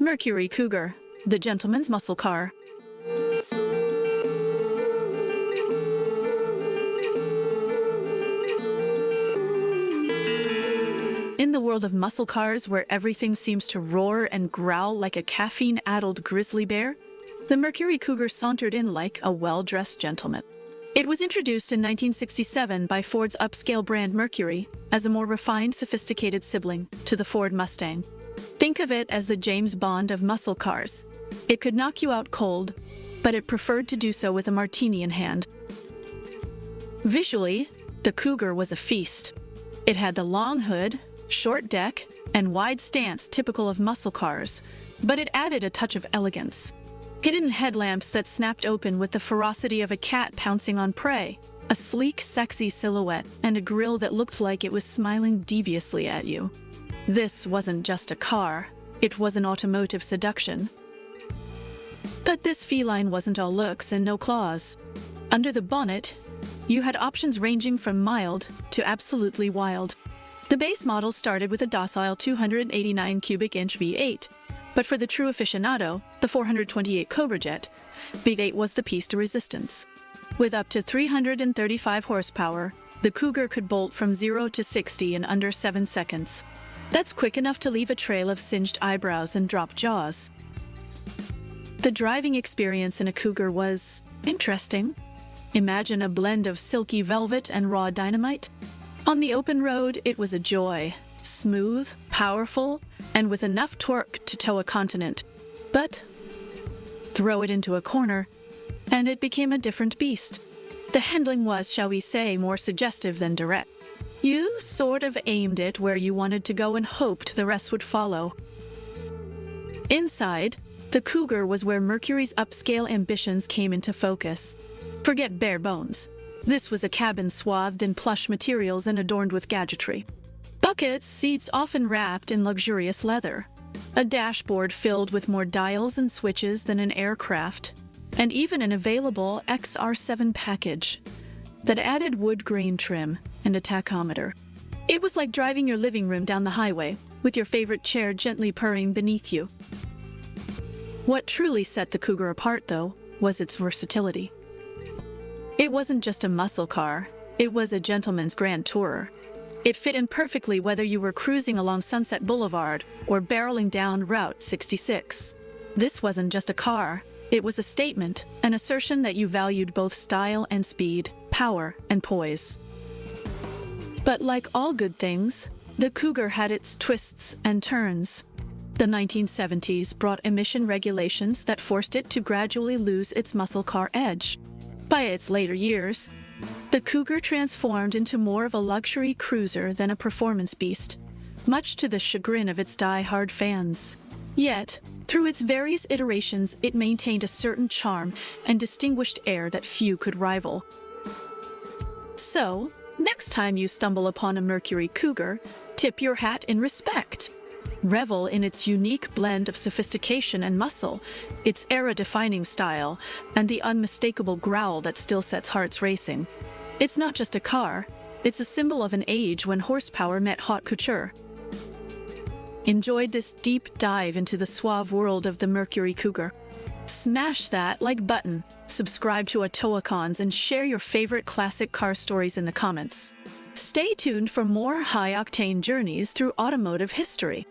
Mercury Cougar, the gentleman's muscle car. In the world of muscle cars, where everything seems to roar and growl like a caffeine-addled grizzly bear, the Mercury Cougar sauntered in like a well-dressed gentleman. It was introduced in 1967 by Ford's upscale brand Mercury as a more refined, sophisticated sibling to the Ford Mustang. Think of it as the James Bond of muscle cars. It could knock you out cold, but it preferred to do so with a martini in hand. Visually, the Cougar was a feast. It had the long hood, short deck, and wide stance typical of muscle cars, but it added a touch of elegance. Hidden headlamps that snapped open with the ferocity of a cat pouncing on prey, a sleek, sexy silhouette, and a grille that looked like it was smiling deviously at you. This wasn't just a car, it was an automotive seduction. But this feline wasn't all looks and no claws. Under the bonnet, you had options ranging from mild to absolutely wild. The base model started with a docile 289 cubic inch V8, but for the true aficionado, the 428 Cobra Jet, V8 was the piece de resistance. With up to 335 horsepower, the Cougar could bolt from 0 to 60 in under 7 seconds. That's quick enough to leave a trail of singed eyebrows and dropped jaws. The driving experience in a Cougar was interesting. Imagine a blend of silky velvet and raw dynamite. On the open road, it was a joy. Smooth, powerful, and with enough torque to tow a continent. But throw it into a corner, and it became a different beast. The handling was, shall we say, more suggestive than direct. You sort of aimed it where you wanted to go and hoped the rest would follow. Inside, the Cougar was where Mercury's upscale ambitions came into focus. Forget bare bones. This was a cabin swathed in plush materials and adorned with gadgetry. Buckets, seats often wrapped in luxurious leather, a dashboard filled with more dials and switches than an aircraft, and even an available XR7 package that added wood grain trim and a tachometer. It was like driving your living room down the highway, with your favorite chair gently purring beneath you. What truly set the Cougar apart, though, was its versatility. It wasn't just a muscle car, it was a gentleman's grandtourer. It fit in perfectly whether you were cruising along Sunset Boulevard or barreling down Route 66. This wasn't just a car, it was a statement, an assertion that you valued both style and speed, power and poise. But like all good things, the Cougar had its twists and turns. The 1970s brought emission regulations that forced it to gradually lose its muscle car edge. By its later years, the Cougar transformed into more of a luxury cruiser than a performance beast, much to the chagrin of its die-hard fans. Yet, through its various iterations, it maintained a certain charm and distinguished air that few could rival. So, next time you stumble upon a Mercury Cougar, tip your hat in respect. Revel in its unique blend of sophistication and muscle, its era-defining style, and the unmistakable growl that still sets hearts racing. It's not just a car, it's a symbol of an age when horsepower met haute couture. Enjoyed this deep dive into the suave world of the Mercury Cougar? Smash that like button, subscribe to Autoicons, and share your favorite classic car stories in the comments. Stay tuned for more high-octane journeys through automotive history.